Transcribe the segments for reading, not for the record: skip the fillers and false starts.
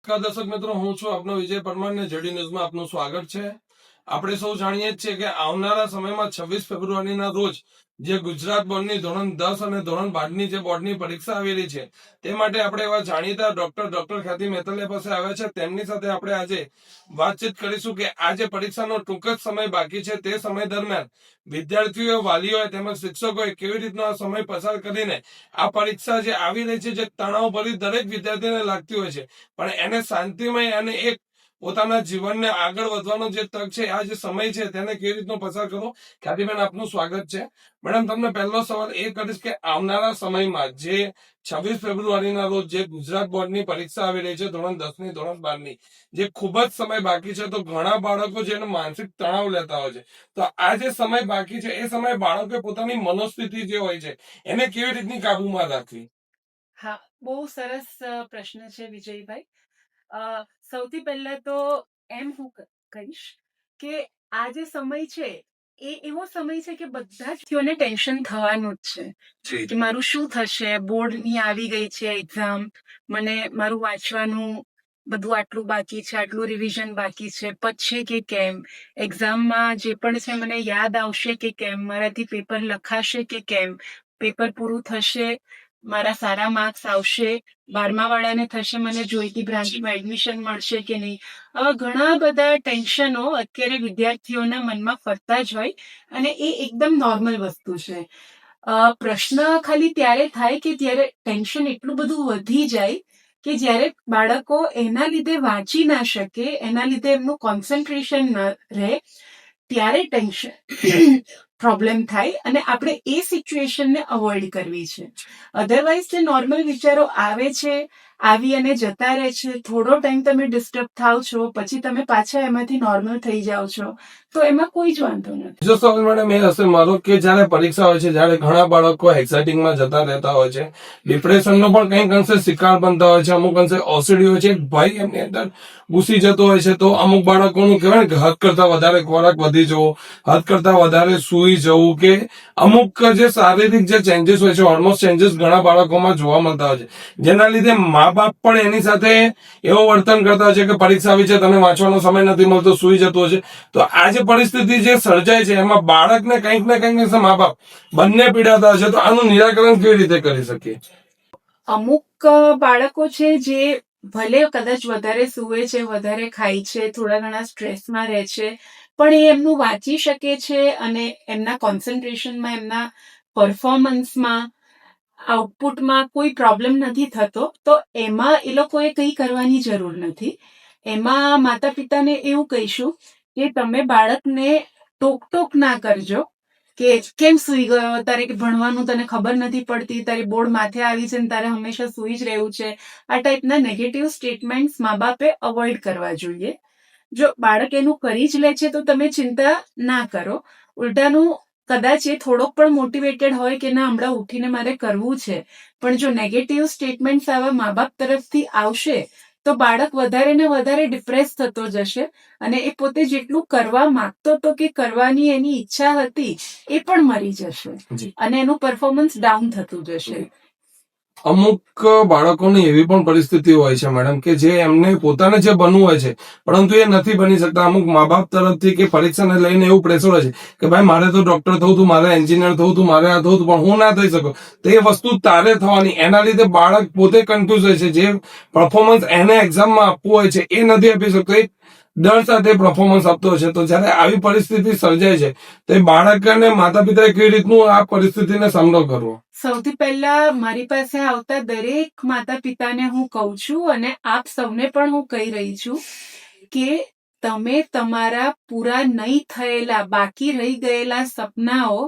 દર્શક મિત્રો, હું છું આપનો વિજય પરમાર ને જેડી ન્યૂઝમાં આપનું સ્વાગત છે. આપણે સૌ જાણીએ જ છીએ કે આવનારા સમયમાં 26 ફેબ્રુઆરીના રોજ જે ગુજરાત બોર્ડની ધોરણ 10 અને ધોરણ 12ની જે બોર્ડની પરીક્ષા આવેલી છે તે માટે આપણે એવા જાણીતા ડોક્ટર ખ્યાતિ મેતલિયા પાસે આવ્યા છે. તેમની સાથે આપણે આજે વાતચીત કરીશું કે આ જે પરીક્ષાનો ટૂંક જ સમય બાકી છે તે સમય દરમિયાન વિદ્યાર્થીઓ, વાલીઓ તેમજ શિક્ષકોએ કેવી રીતનો આ સમય પસાર કરીને આ પરીક્ષા જે આવી રહી છે, જે તણાવ ભરી દરેક વિદ્યાર્થીને લાગતી હોય છે, પણ એને શાંતિમય અને એક પોતાના જીવનને આગળ વધવાનો જે તક છે, આ જે સમય છે તેને કેવી રીતનો પસાર કરો. ખ્યાતિબેન, આપનું સ્વાગત છે. મેડમ, તમને પહેલો સવાલ એ કરીશ કે આવનારા સમયમાં જે 26 ફેબ્રુઆરીના રોજ જે ગુજરાત બોર્ડની પરીક્ષા આવી રહી છે ધોરણ 10ની, ધોરણ 12ની, જે ખૂબ જ સમય બાકી છે, તો ઘણા બાળકો જેનો માનસિક તણાવ લેતા હોય છે, તો આ જે સમય બાકી છે એ સમયે બાળકોએ પોતાની મનોસ્થિતિ જે હોય છે એને કેવી રીતની કાબુમાં રાખવી? હા, બહુ સરસ પ્રશ્ન છે વિજયભાઈ. સૌથી પહેલા તો એમ હું કહીશ કે આ જે સમય છે એ એવો સમય છે કે બધા જ વ્યક્તિઓને ટેન્શન થવાનું જ છે કે મારું શું થશે, બોર્ડની આવી ગઈ છે એક્ઝામ, મને મારું વાંચવાનું બધું આટલું બાકી છે, આટલું રિવિઝન બાકી છે, પતશે કે કેમ, એક્ઝામમાં જે પણ છે મને યાદ આવશે કે કેમ, મારાથી પેપર લખાશે કે કેમ, પેપર પૂરું થશે, મારા સારા માર્ક્સ આવશે, 12મા વાળાને થશે મને જોઈતી બ્રાન્ચમાં એડમિશન મળશે કે નહીં. આવા ઘણા બધા ટેન્શનો અત્યારે વિદ્યાર્થીઓના મનમાં ફરતા જ હોય અને એ એકદમ નોર્મલ વસ્તુ છે. પ્રશ્ન ખાલી ત્યારે થાય કે ત્યારે ટેન્શન એટલું બધું વધી જાય કે જ્યારે બાળકો એના લીધે વાંચી ના શકે, એના લીધે એમનું કોન્સન્ટ્રેશન ન રહે, ત્યારે ટેન્શન પ્રોબ્લેમ થાય અને આપણે એ સિચ્યુએશનને અવોઇડ કરવી છે. અધરવાઇઝ જે નોર્મલ વિચારો આવે છે, આવી અને જતા રહે છે, થોડો ટાઈમ તમે ડિસ્ટર્બ થાવ છો, પછી તમે પાછા એમાંથી નોર્મલ થઈ જાઓ છો, તો એમાં કોઈ જ વાંધો નથી. બીજો સવાલ મેડમ એ હશે મારો કે જયારે પરીક્ષા હોય છે, જયારે ઘણા બાળકો એક્સાઇટિંગમાં જતા રહેતા હોય છે, ડિપ્રેશનનો પણ કંઈક અંશે શિકાર બનતા હોય છે, અમુક અંશે ઓસીડી હોય છે, એક ભય એમની અંદર ઘૂસી જતો હોય છે, તો અમુક બાળકોનું કહેવાય કે હદ કરતા વધારે ખોરાક વધી જવો, હદ કરતા વધારે સૂઈ જવું, કે અમુક જે શારીરિક જે ચેન્જીસ હોય છે, ઓલમોસ્ટ ચેન્જીસ ઘણા બાળકોમાં જોવા મળતા હોય છે, જેના લીધે મા બાપ પણ એની સાથે એવો વર્તન કરતા હોય છે કે પરીક્ષા આવી છે, તને વાંચવાનો સમય નથી મળતો, સૂઈ જતો હોય છે. તો આ જે પરિસ્થિતિ જે સર્જાય છે એમાં બાળકને કંઈક ને કંઈક મા બાપ બંને પીડાતા હોય છે, તો આનું નિરાકરણ કેવી રીતે કરી શકીએ? અમુક બાળકો છે જે ભલે કદાચ વધારે સૂવે છે, વધારે ખાય છે, થોડા ઘણા સ્ટ્રેસમાં રહે છે, પણ એ એમનું વાંચી શકે છે અને એમના કોન્સન્ટ્રેશનમાં, એમના પરફોર્મન્સમાં, આઉટપુટમાં કોઈ પ્રોબ્લેમ નથી થતો, તો એમાં એ લોકોએ કંઈ કરવાની જરૂર નથી. એમાં માતા પિતાને એવું કહીશું કે તમે બાળકને ટોક ના કરજો કે કેમ સૂઈ ગયો, તારે કે ભણવાનું તને ખબર નથી પડતી, તારી બોર્ડ માથે આવી છે ને તારે હંમેશા સૂઈ જ રહેવું છે. આ ટાઈપના નેગેટિવ સ્ટેટમેન્ટ્સ મા બાપે અવોઇડ કરવા જોઈએ. જો બાળક એનું કરી જ લે છે તો તમે ચિંતા ના કરો. ઉલટાનું કદાચ એ થોડોક પણ મોટિવેટેડ હોય કે ના હમણાં ઉઠીને મારે કરવું છે, પણ જો નેગેટિવ સ્ટેટમેન્ટ્સ આવા મા બાપ તરફથી આવશે તો બાળક વધારે ને વધારે ડિપ્રેસ થતો જશે અને એ પોતે જેટલું કરવા માંગતો હતો કે કરવાની એની ઈચ્છા હતી એ પણ મરી જશે અને એનું પરફોર્મન્સ ડાઉન થતું જશે. અમુક બાળકોની એવી પણ પરિસ્થિતિ હોય છે મેડમ કે જે એમને પોતાને જે બનવું હોય છે પરંતુ એ નથી બની શકતા. અમુક મા બાપ તરફથી કે પરીક્ષાને લઈને એવું પ્રેશર હોય છે કે ભાઈ મારે તો ડોક્ટર થવું હતું, મારે એન્જિનિયર થવું હતું, મારે આ થવું હતું, પણ હું ના થઈ શકું. તો એ વસ્તુ તારે થવાની, એના લીધે બાળક પોતે કન્ફ્યુઝ હોય છે. જે પરફોર્મન્સ એને એક્ઝામમાં આપવું હોય છે એ નથી આપી શકતો, એ ડર સાથે પરફોર્મન્સ આપતો હોય છે. તો જયારે આવી પરિસ્થિતિ સર્જાય છે તો એ બાળક અને માતા પિતાએ કેવી રીતનું આ પરિસ્થિતિને સામનો કરવો? સૌથી પહેલા મારી પાસે આવતા દરેક માતા પિતાને હું કહું છું અને આપ સૌને પણ હું કહી રહી છું કે તમે તમારા પૂરા નહીં થયેલા, બાકી રહી ગયેલા સપનાઓ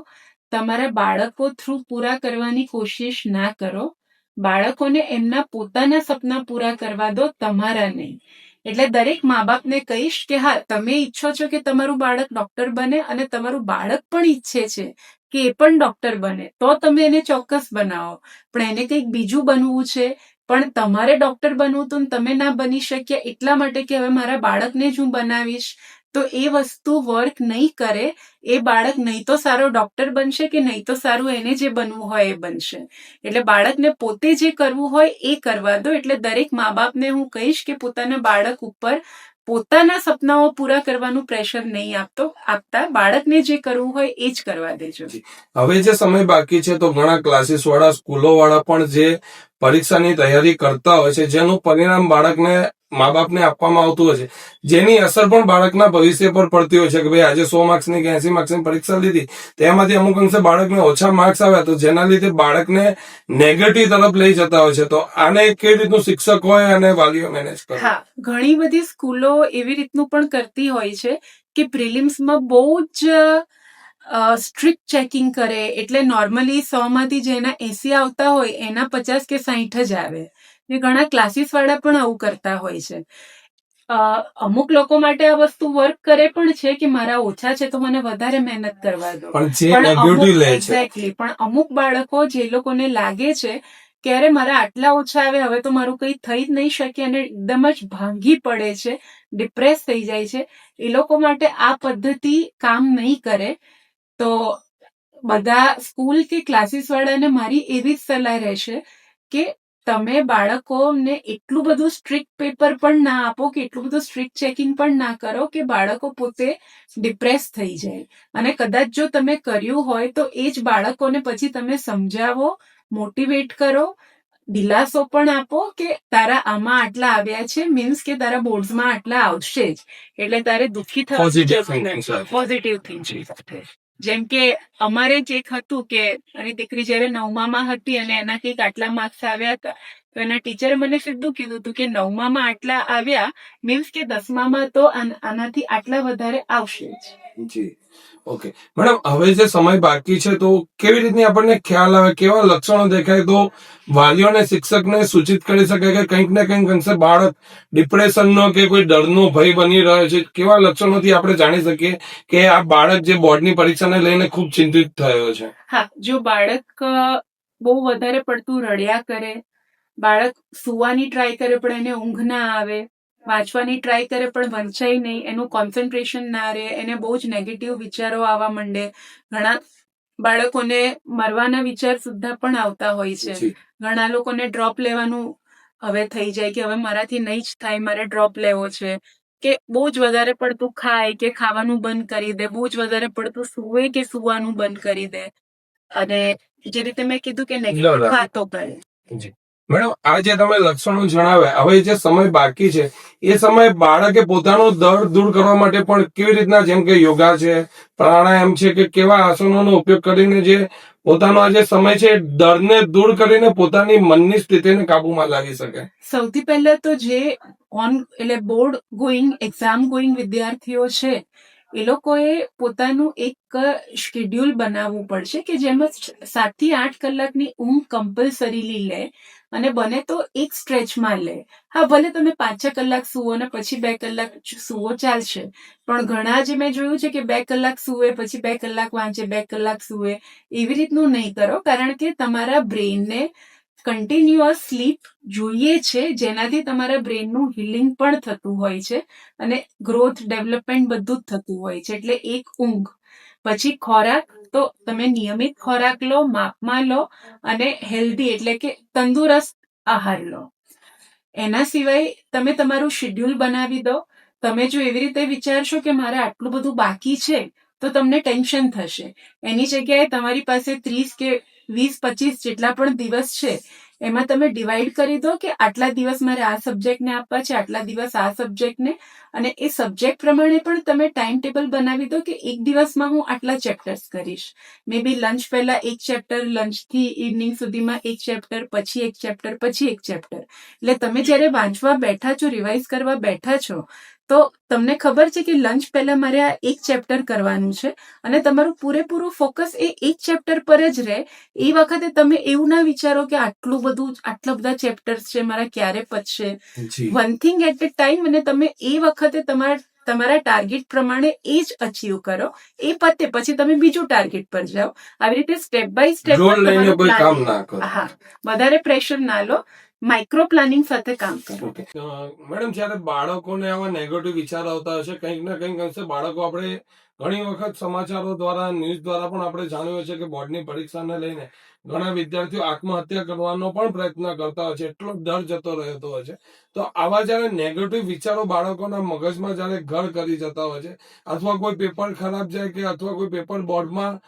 તમારા બાળકો થ્રુ પૂરા કરવાની કોશિશ ના કરો. બાળકોને એમના પોતાના સપના પૂરા કરવા દો, તમારા નહીં. એટલે દરેક મા બાપને કહીશ કે હા, તમે ઈચ્છો છો કે તમારું બાળક ડોક્ટર બને અને તમારું બાળક પણ ઈચ્છે છે કે એ પણ ડોક્ટર બને, તો તમે એને ચોક્કસ બનાવો. પણ એને કંઈક બીજું બનવું છે, પણ તમારે ડોક્ટર બનવું હતું તમે ના બની શક્યા એટલા માટે કે હવે મારા બાળકને જ હું બનાવીશ, તો એ વસ્તુ વર્ક નહીં કરે, એ બાળક નહીં તો સારો ડોક્ટર બનશે કે નહીં તો સારું એને જે બનવું હોય એ બનશે. એટલે બાળકને પોતે જે કરવું હોય એ કરવા દો. એટલે દરેક મા બાપને હું કહીશ કે પોતાના બાળક ઉપર પોતાના સપનાઓ પૂરા કરવાનું પ્રેશર નહીં આપતા, બાળકને જે કરવું હોય એ જ કરવા દેજો. હવે જે સમય બાકી છે તો ઘણા ક્લાસીસ વાળા, સ્કૂલો વાળા પણ જે પરીક્ષાની તૈયારી કરતા હોય છે, જેનું પરિણામ બાળકને મા બાપને આપવામાં આવતું હોય છે, જેની અસર પણ બાળકના ભવિષ્ય પર પડતી હોય છે કે ભાઈ આજે 100 માર્ક્સની કે 80 માર્ક્સની પરીક્ષા લીધી, તેમાંથી અમુક અંશે બાળકને ઓછા માર્ક્સ આવ્યા, તો જેના લીધે બાળકને નેગેટિવ તરફ લઈ જતા હોય છે. તો આને કેવી રીતનું શિક્ષક હોય અને વાલીઓ મેનેજ કરે? હા, ઘણી બધી સ્કૂલો એવી રીતનું પણ કરતી હોય છે કે પ્રિલિમ્સમાં બહુ જ સ્ટ્રિક્ટ ચેકિંગ કરે. એટલે નોર્મલી 100 માંથી જેના 80 આવતા હોય એના 50 કે 60 જ આવે. ને ઘણા ક્લાસીસ વાળા પણ આવું કરતા હોય છે. અમુક લોકો માટે આ વસ્તુ વર્ક કરે પણ છે કે મારા ઓછા છે તો મને વધારે મહેનત કરવા દો. એક્ઝેક્ટલી. પણ અમુક બાળકો જે લોકોને લાગે છે કે અરે મારા આટલા ઓછા આવે, હવે તો મારું કંઈ થઈ જ નહીં શકે અને એકદમ જ ભાંગી પડે છે, ડિપ્રેસ થઈ જાય છે, એ લોકો માટે આ પદ્ધતિ કામ નહીં કરે. તો બધા સ્કૂલ કે ક્લાસીસ વાળાને મારી એવી જ સલાહ રહેશે કે તમે બાળકોને એટલું બધું સ્ટ્રિક્ટ પેપર પણ ના આપો કે એટલું બધું સ્ટ્રિક્ટ ચેકિંગ પણ ના કરો કે બાળકો પોતે ડિપ્રેસ થઈ જાય. અને કદાચ જો તમે કર્યું હોય તો એ જ બાળકોને પછી તમે સમજાવો, મોટિવેટ કરો, દિલાસો પણ આપો કે તારા આમાં આટલા આવ્યા છે, મીન્સ કે તારા બોર્ડ્સમાં આટલા આવશે જ, એટલે તારે દુઃખી થવાનું. Positive thinking. જેમ કે અમારે જ એક હતું કે મારી દીકરી જયારે 9માં હતી અને એના કંઈક આટલા માર્ક્સ આવ્યા હતા, તો એના ટીચરે મને સીધું કીધું હતું કે 9માં આટલા આવ્યા મીન્સ કે 10માં તો આનાથી આટલા વધારે આવશે જ. ઓકે મેડમ, હવે જે સમય બાકી છે તો કેવી રીતની આપણને ખ્યાલ આવે, કેવા લક્ષણો દેખાય તો વાલીઓને શિક્ષકને સૂચિત કરી શકે કે કંઈક ને કંઈક અંશે બાળક ડિપ્રેશનનો કે કોઈ ડરનો ભય બની રહ્યો છે? કેવા લક્ષણોથી આપણે જાણી શકીએ કે આ બાળક જે બોર્ડની પરીક્ષાને લઈને ખૂબ ચિંતિત થયો છે? હા, જો બાળક બહુ વધારે પડતું રડ્યા કરે, બાળક સુવાની ટ્રાય કરે પણ એને ઊંઘ ના આવે, વાંચવાની ટ્રાય કરે પણ વંચાય નહીં, એનું કોન્સન્ટ્રેશન ના રહે, એને બહુ જ નેગેટિવ વિચારો આવવા માંડે, ઘણા બાળકોને મરવાના વિચાર સુદ્ધા પણ આવતા હોય છે, ઘણા લોકોને ડ્રોપ લેવાનું હવે થઈ જાય કે હવે મારાથી નહીં જ થાય, મારે ડ્રોપ લેવો છે, કે બહુ જ વધારે પડતું ખાય કે ખાવાનું બંધ કરી દે, બહુ જ વધારે પડતું સુવે કે સુવાનું બંધ કરી દે, અને જે રીતે મેં કીધું કે નેગેટિવ વાતો કરે. મેડમ, આ જે તમે લક્ષણો જણાવ્યા, હવે જે સમય બાકી છે એ સમયે બાળકે પોતાનો ડર દૂર કરવા માટે પણ કેવી રીતના, જેમ કે યોગા છે, પ્રાણાયામ છે, કે કેવા આસનોનો ઉપયોગ કરીને જે પોતાનો આ જે સમય છે ડરને દૂર કરીને પોતાની મનની સ્થિતિને કાબુમાં લાવી શકે? સૌથી પહેલા તો જે એટલે બોર્ડ ગોઈંગ, એક્ઝામ ગોઈંગ વિદ્યાર્થીઓ છે એ લોકોએ પોતાનું એક શેડ્યુલ બનાવવું પડશે કે જેમાં 7 થી 8 કલાકની ઊંઘ કમ્પલસરીલી લે અને બને તો એક સ્ટ્રેચમાં લે. હા, ભલે તમે 5-6 કલાક સુવો અને પછી 2 કલાક સુવો ચાલશે, પણ ઘણા જે મેં જોયું છે કે 2 કલાક સુવે પછી 2 કલાક વાંચે, 2 કલાક સુવે, એવી રીતનું નહીં કરો, કારણ કે તમારા બ્રેઇનને કન્ટિન્યુઅસ સ્લીપ જોઈએ છે, જેનાથી તમારા બ્રેઇનનું હિલિંગ પણ થતું હોય છે અને ગ્રોથ, ડેવલપમેન્ટ બધું જ થતું હોય છે. એટલે એક ઊંઘ, પછી ખોરાક તો તમે નિયમિત ખોરાક લો, માપમાં લો અને હેલ્ધી એટલે કે તંદુરસ્ત આહાર લો. એના સિવાય તમે તમારું શેડ્યુલ બનાવી દો. તમે જો એવી રીતે વિચારશો કે મારે આટલું બધું બાકી છે તો તમને ટેન્શન થશે. એની જગ્યાએ તમારી પાસે 30 કે 20-25 જેટલા પણ દિવસ છે એમાં તમે ડિવાઈડ કરી દો કે આટલા દિવસ મારે આ સબ્જેક્ટને આપવા છે, આટલા દિવસ આ સબ્જેક્ટને, અને એ સબ્જેક્ટ પ્રમાણે પણ તમે ટાઈમ ટેબલ બનાવી દો કે એક દિવસમાં હું આટલા ચેપ્ટર્સ કરીશ. મે બી લંચ પહેલા એક ચેપ્ટર, લંચથી ઇવનિંગ સુધીમાં એક ચેપ્ટર, પછી એક ચેપ્ટર, પછી એક ચેપ્ટર. એટલે તમે જ્યારે વાંચવા બેઠા છો, રિવાઇઝ કરવા બેઠા છો, તો તમને ખબર છે કે લંચ પહેલા મારે આ એક ચેપ્ટર કરવાનું છે અને તમારું પૂરેપૂરું ફોકસ એ એક ચેપ્ટર પર જ રહે. એ વખતે તમે એવું ના વિચારો કે આટલા બધા ચેપ્ટર્સ છે, મારા ક્યારે પતશે. One thing at a time, અને તમે એ વખતે તમારા ટાર્ગેટ પ્રમાણે એ જ અચીવ કરો. એ પતે પછી તમે બીજું ટાર્ગેટ પર જાઓ. આવી રીતે સ્ટેપ બાય સ્ટેપ. હા, વધારે પ્રેશર ના લો. માઇક્રો પ્લાનિંગ સાથે કામ કરો. ઓકે મેડમ, જ્યારે બાળકોને આવા નેગેટિવ વિચાર આવતા હશે, કંઈક ને કંઈક અંશે બાળકો, આપણે ઘણી વખત સમાચારો દ્વારા, ન્યૂઝ દ્વારા પણ આપણે જાણ્યું છે કે બોર્ડની પરીક્ષાને લઈને ઘણા વિદ્યાર્થીઓ આત્મહત્યા કરવાનો પણ પ્રયત્ન કરતા હોય છે, એટલો ડર જતો રહેતો હોય છે. તો આવા જ્યારે નેગેટિવ વિચારો બાળકોના મગજમાં જ્યારે ઘર કરી જતા હોય છે, અથવા કોઈ પેપર ખરાબ જાય કે અથવા કોઈ પેપર બોર્ડમાં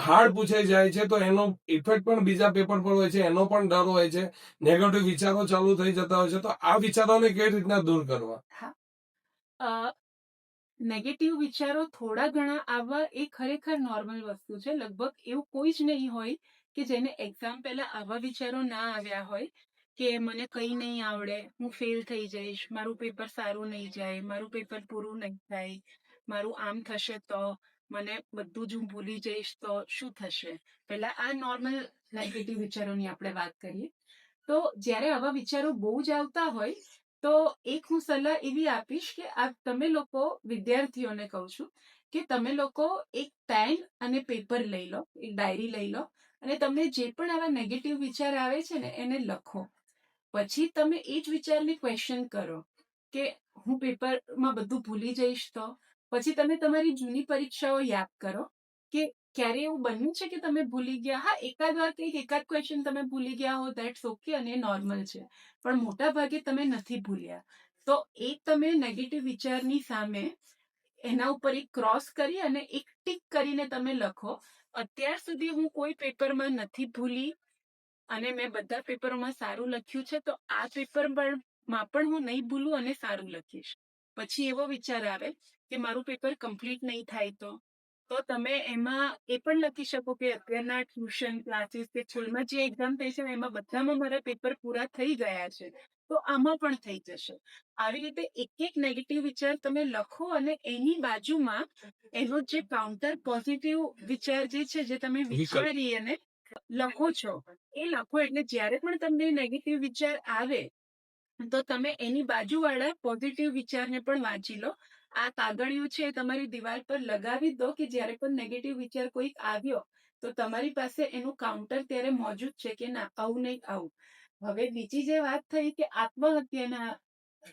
હાર્ડ પૂછાઈ જાય છે, તો એનો ઇફેક્ટ પણ બીજા પેપર પર હોય છે, એનો પણ ડર હોય છે, નેગેટિવ વિચારો ચાલુ થઈ જતા હોય છે. તો આ વિચારોને કેવી રીતના દૂર કરવા? હા, નેગેટિવ વિચારો થોડા ઘણા આવવા એ ખરેખર નોર્મલ વસ્તુ છે. લગભગ એવું કોઈ જ નહીં હોય કે જેને એક્ઝામ પહેલા આવા વિચારો ના આવ્યા હોય કે મને કંઈ નહીં આવડે, હું ફેલ થઈ જઈશ, મારું પેપર સારું નહીં જાય, મારું પેપર પૂરું નહીં થાય, મારું આમ થશે તો, મને બધું જ હું ભૂલી જઈશ તો શું થશે. પહેલા આ નોર્મલ નેગેટિવ વિચારોની આપણે વાત કરીએ. તો જ્યારે આવા વિચારો બહુ જ આવતા હોય તો એક હું સલાહ એવી આપીશ કે આ તમે લોકો, વિદ્યાર્થીઓને કહું છું કે તમે લોકો એક પેન અને પેપર લઈ લો, એક ડાયરી લઈ લો, અને તમને જે પણ આવા નેગેટિવ વિચાર આવે છે ને એને લખો. પછી તમે એ જ વિચારને ક્વેશ્ચન કરો કે હું પેપરમાં બધું ભૂલી જઈશ તો. પછી તમે તમારી જૂની પરીક્ષાઓ યાદ કરો કે ક્યારે એવું બન્યું છે કે તમે ભૂલી ગયા. હા, એકાદ વાર કંઈક એકાદ ક્વેશ્ચન તમે ભૂલી ગયા હો, ધેટ્સ ઓકે અને નોર્મલ છે, પણ મોટા ભાગે તમે નથી ભૂલ્યા. તો એક તમે નેગેટિવ વિચારની સામે એના ઉપર એક ક્રોસ કરી અને એક ટીક કરીને તમે લખો, અત્યાર સુધી હું કોઈ પેપરમાં નથી ભૂલી અને મેં બધા પેપરોમાં સારું લખ્યું છે, તો આ પેપરમાં પણ હું નહીં ભૂલું અને સારું લખીશ. પછી એવો વિચાર આવે કે મારું પેપર કમ્પ્લીટ નહીં થાય તો તમે એમાં એ પણ લખી શકો કે અત્યારના ટ્યુશન ક્લાસીસ કે સ્કૂલમાં જે એક્ઝામ થઈ છે એમાં બધામાં મારા પેપર પૂરા થઈ ગયા છે, તો આમાં પણ થઈ જશે. આવી રીતે એક એક નેગેટિવ વિચાર તમે લખો અને એની બાજુમાં એનો જે કાઉન્ટર પોઝિટિવ વિચાર જે છે, જે તમે વિચારી અને લખો છો, એ લખો. એટલે જ્યારે પણ તમને નેગેટિવ વિચાર આવે તો તમે એની બાજુવાળા પોઝિટિવ વિચારને પણ વાંચી લો. આ કાગળિયું છે એ તમારી દિવાલ પર લગાવી દો કે જ્યારે પણ નેગેટિવ વિચાર કોઈક આવ્યો તો તમારી પાસે એનું કાઉન્ટર ત્યારે મોજૂદ છે કે ના, આવું નહીં, આવું. હવે બીજી જે વાત થઈ કે આત્મહત્યાના,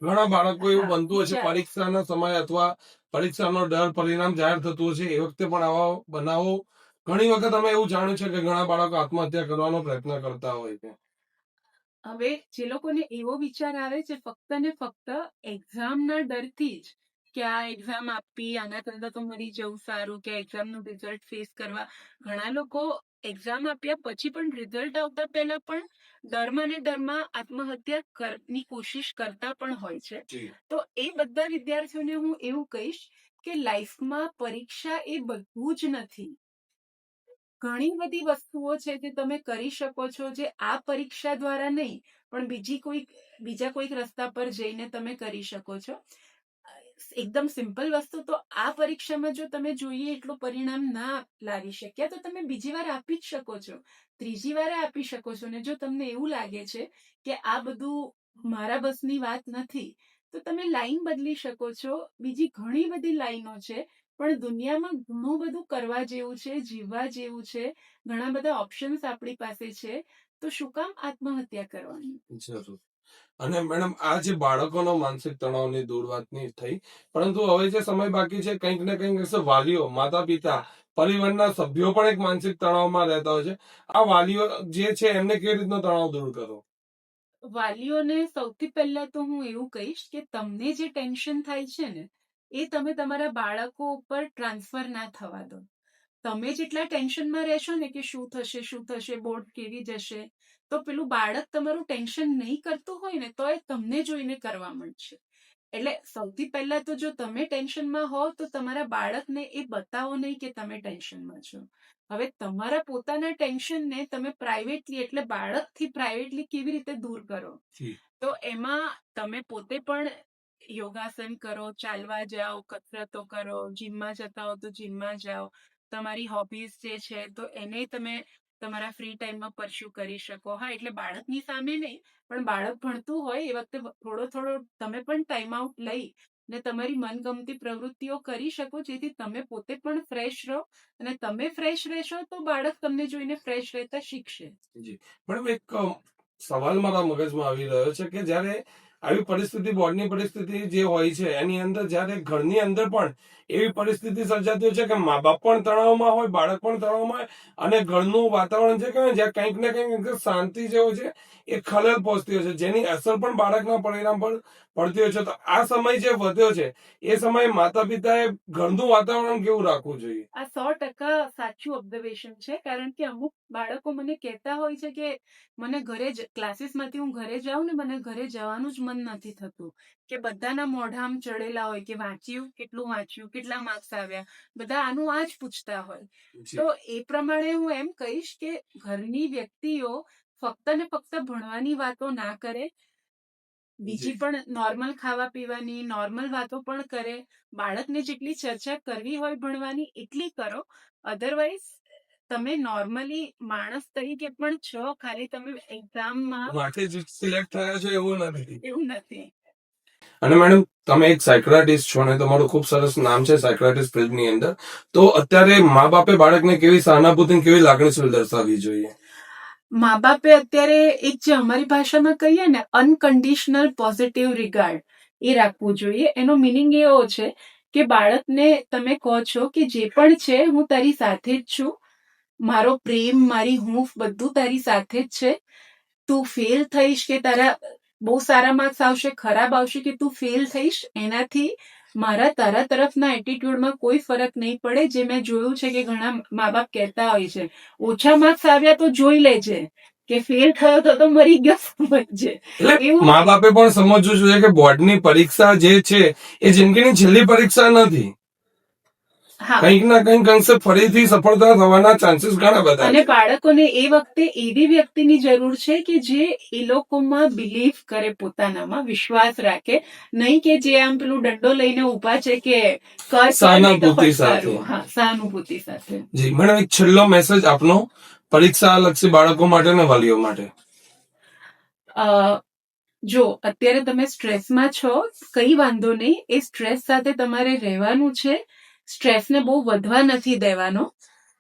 ઘણા બાળકો એવું બનતું હોય છે, પરીક્ષાના સમય અથવા પરીક્ષાનો ડર, પરિણામ જાહેર થતું હોય છે, એ વખતે પણ આવા બનાવો ઘણી વખત અમે એવું જાણ્યું છે કે ઘણા બાળકો આત્મહત્યા કરવાનો પ્રયત્ન કરતા હોય છે. હવે જે લોકોને એવો વિચાર આવે છે ફક્ત ને ફક્ત એક્ઝામના ડરથી જ કે આ એક્ઝામ આપી, આના કરતા તો મરી જવું સારું, કે એક્ઝામનું રિઝલ્ટ ફેસ કરવા. ઘણા લોકો એક્ઝામ આપ્યા પછી પણ રિઝલ્ટ આવતા પહેલા પણ ડરમાં ને ડરમાં આત્મહત્યાની કોશિશ કરતા પણ હોય છે. તો એ બધા વિદ્યાર્થીઓને હું એવું કહીશ કે લાઈફમાં પરીક્ષા એ બધું જ નથી. ઘણી બધી વસ્તુઓ છે જે તમે કરી શકો છો, જે આ પરીક્ષા દ્વારા નહીં પણ બીજા કોઈક રસ્તા પર જઈને તમે કરી શકો છો. એકદમ સિમ્પલ વસ્તુ, તો આ પરીક્ષામાં જો તમે જોઈએ એટલું પરિણામ ના લાવી શક્યા તો તમે બીજી વાર આપી જ શકો છો, ત્રીજી વાર આપી શકો છો. ને જો તમને એવું લાગે છે કે આ બધું મારા બસની વાત નથી તો તમે લાઈન બદલી શકો છો. બીજી ઘણી બધી લાઈનો છે, પણ દુનિયામાં ઘણું બધું કરવા જેવું છે, જીવવા જેવું છે, ઘણા બધા ઓપ્શન્સ આપણી પાસે છે, તો શું કામ આત્મહત્યા કરવાની? જરૂર. અને મેડમ, આ જે બાળકોનો માનસિક તણાવની દૂર વાતની થઈ, પરંતુ હવે જે સમય બાકી છે, કંઈક ને કંઈક હશે, વાલીઓ, માતા પિતા, પરિવારના સભ્યો પણ એક માનસિક તણાવમાં રહેતા હોય છે. આ વાલીઓ જે છે એમને કેવી રીતનો તણાવ દૂર કરો? વાલીઓને સૌથી પહેલા તો હું એવું કહીશ કે તમને જે ટેન્શન થાય છે ને એ તમે તમારા બાળકો ઉપર ટ્રાન્સફર ના થવા દો. તમે જેટલા ટેન્શનમાં રહેશો ને કે શું થશે, બોર્ડ કેવી જશે, તો પેલું બાળક તમારું ટેન્શન નહીં કરતું હોય ને તો એ તમને જોઈને કરવા માંડશે. એટલે સૌથી પહેલા તો જો તમે ટેન્શનમાં હો તો તમારા બાળકને એ બતાવો નહીં કે તમે ટેન્શનમાં છો. હવે તમારા પોતાના ટેન્શનને તમે પ્રાઇવેટલી, એટલે બાળકથી પ્રાઇવેટલી કેવી રીતે દૂર કરો, તો એમાં તમે પોતે પણ યોગાસન કરો, ચાલવા જાઓ, કસરતો કરો, જીમમાં જતા હો તો જીમમાં જાઓ, તમારી હોબીઝ જે છે તો એને તમે તમારા ફ્રી ટાઈમમાં પરસ્યુ કરી શકો. હા, એટલે બાળકની સામે નહીં, પણ બાળક ભણતું હોય એ વખતે થોડો થોડો તમે પણ ટાઈમ આઉટ લઈ ને તમારી મનગમતી પ્રવૃત્તિઓ કરી શકો, જેથી તમે પોતે પણ ફ્રેશ રહો અને તમે ફ્રેશ રહેશો તો બાળક તમને જોઈને ફ્રેશ રહેતા શીખશે. જી મેડમ, એક સવાલ મારા મગજમાં આવી રહ્યો છે કે જ્યારે આવી પરિસ્થિતિ, બોર્ડની પરિસ્થિતિ જે હોય છે એની અંદર જ્યારે ઘરની અંદર પણ એવી પરિસ્થિતિ સર્જાતી હોય છે કે મા બાપ પણ તણાવમાં હોય, બાળક પણ તણાવમાં હોય, અને ઘરનું વાતાવરણ જે કહેવાય જ્યાં કંઈક ને કંઈક શાંતિ જે હોય છે એ ખલેલ પહોંચતી હોય છે, જેની અસર પણ બાળકના પરિણામ પર પડતી હોય છે. તો આ સમય જે વધ્યો છે એ સમયે માતા પિતાએ ઘરનું વાતાવરણ કેવું રાખવું જોઈએ? આ 100% સાચું ઓબ્ઝર્વેશન છે, કારણ કે અમુક બાળકો મને કહેતા હોય છે કે મને ક્લાસીસમાંથી હું ઘરે જાઉં ને મને ઘરે જવાનું જ મન નથી થતું, કે બધાના મોઢા આમ ચડેલા હોય કે વાંચ્યું, કેટલું વાંચ્યું, કેટલા માર્ક્સ આવ્યા, બધા આનું આ જ પૂછતા હોય. તો એ પ્રમાણે હું એમ કહીશ કે ઘરની વ્યક્તિઓ ફક્ત ને ફક્ત ભણવાની વાતો ના કરે, બીજી પણ નોર્મલ ખાવા પીવાની, નોર્મલ વાતો પણ કરે. બાળકને જેટલી ચર્ચા કરવી હોય ભણવાની એટલી કરો. અધરવાઇઝ તમે નોર્મલી માણસ તરીકે પણ છો, ખાલી તમે એક્ઝામમાં માટે જ સિલેક્ટ થયા છો એવું નથી. એવું નથી. અને મેડમ, તમે એક સાયક્રાટિસ્ટ છો ને તમારું ખૂબ સરસ નામ છે સાયક્રાટિસ્ટ ફિલ્ડની અંદર. તો અત્યારે મા બાપે બાળકને કેવી સહાનુભૂતિ, કેવી લાગણીશીલ દર્શાવવી જોઈએ? મા બાપે અત્યારે એક જે અમારી ભાષામાં કહીએ ને અનકન્ડિશનલ પોઝિટિવ રિગાર્ડ, એ રાખવું જોઈએ. એનો મિનિંગ એવો છે કે બાળકને તમે કહો છો કે જે પણ છે હું તારી સાથે જ છું, મારો પ્રેમ, મારી હૂંફ બધું તારી સાથે જ છે. તું ફેલ થઈશ કે તારા બહુ સારા માર્ક્સ આવશે, ખરાબ આવશે, કે તું ફેલ થઈશ, એનાથી મારા તારા તરફના એટીટ્યુડમાં કોઈ ફરક નહીં પડે. જે મેં જોયું છે કે ઘણા મા બાપ કહેતા હોય છે ઓછા માર્ક્સ આવ્યા તો જોઈ લેજે, કે ફેલ થયો તો મરી ગયો સમજજે. એટલે મા બાપે પણ સમજવું જોઈએ કે બોર્ડની પરીક્ષા જે છે એ જિંદગીની છેલ્લી પરીક્ષા નથી. હા, કંઈક ના કંઈક અંશે ફરીથી સફળતા થવાના ચાન્સીસ ઘણા બધા અને છે. બાળકોને એ વખતે એવી વ્યક્તિની જરૂર છે કે જે એ લોકોમાં બિલીવ કરે, પોતાનામાં વિશ્વાસ રાખે, નહીં કે જે આમ પેલું દંડો લઈને ઉભા છે કે કર નહીં તો સહાનુભૂતિ ફટકારું. સાથે. હા, સહાનુભૂતિ સાથે. જી મેડમ, એક છેલ્લો મેસેજ આપનો પરીક્ષા લક્ષી બાળકો માટે અને વાલીઓ માટે. અ, જો અત્યારે તમે સ્ટ્રેસમાં છો, કઈ વાંધો નહીં, એ સ્ટ્રેસ સાથે તમારે રહેવાનું છે. સ્ટ્રેસને બહુ વધવા નથી દેવાનો.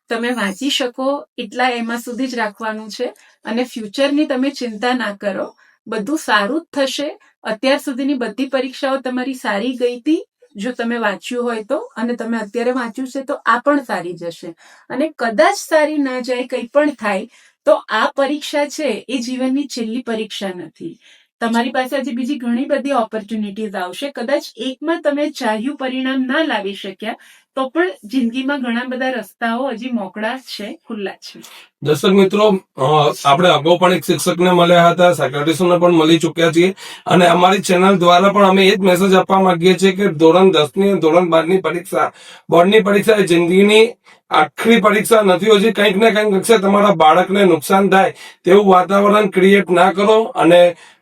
તમે વાંચી શકો એટલા એમાં સુધી જ રાખવાનું છે, અને ફ્યુચરની તમે ચિંતા ના કરો, બધું સારું જ થશે. અત્યાર સુધીની બધી પરીક્ષાઓ તમારી સારી ગઈ હતી જો તમે વાંચ્યું હોય તો, અને તમે અત્યારે વાંચ્યું છે તો આ પણ સારી જશે. અને કદાચ સારી ના જાય, કંઈ પણ થાય, તો આ પરીક્ષા છે એ જીવનની છેલ્લી પરીક્ષા નથી. તમારી પાસે હજી બીજી ઘણી બધી ઓપોર્ચ્યુનિટીઝ આવશે. કદાચ એકમાં તમે ચાહ્યું પરિણામ ના લાવી શક્યા તો પણ જિંદગીમાં ઘણા બધા રસ્તાઓ હજી મોકળા છે, ખુલ્લા છે. દર્શક મિત્રો, આપણે અગાઉ પણ એક શિક્ષકને મળ્યા હતા, સાયક્રેટિસ્ટને પણ મળી ચુક્યા છીએ, અને અમારી ચેનલ દ્વારા પણ અમે એ જ મેસેજ આપવા માંગીએ છીએ કે ધોરણ 10 ની ધોરણ 12 ની પરીક્ષા, બોર્ડની પરીક્ષા એ જિંદગીની આખરી પરીક્ષા નથી હોતી. કંઈક ને કંઈક અંશે તમારા બાળકને નુકસાન થાય તેવું વાતાવરણ ક્રિએટ ના કરો. અને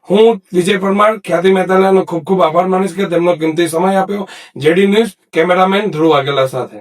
હું વિજય પરમાર, ખ્યાતિ મહેતાલાનો ખૂબ ખૂબ આભાર માનીશ કે તેમનો કિંમતી સમય આપ્યો. જેડી ન્યૂઝ કેમેરામેન ધ્રુવ વાઘેલા સાથે.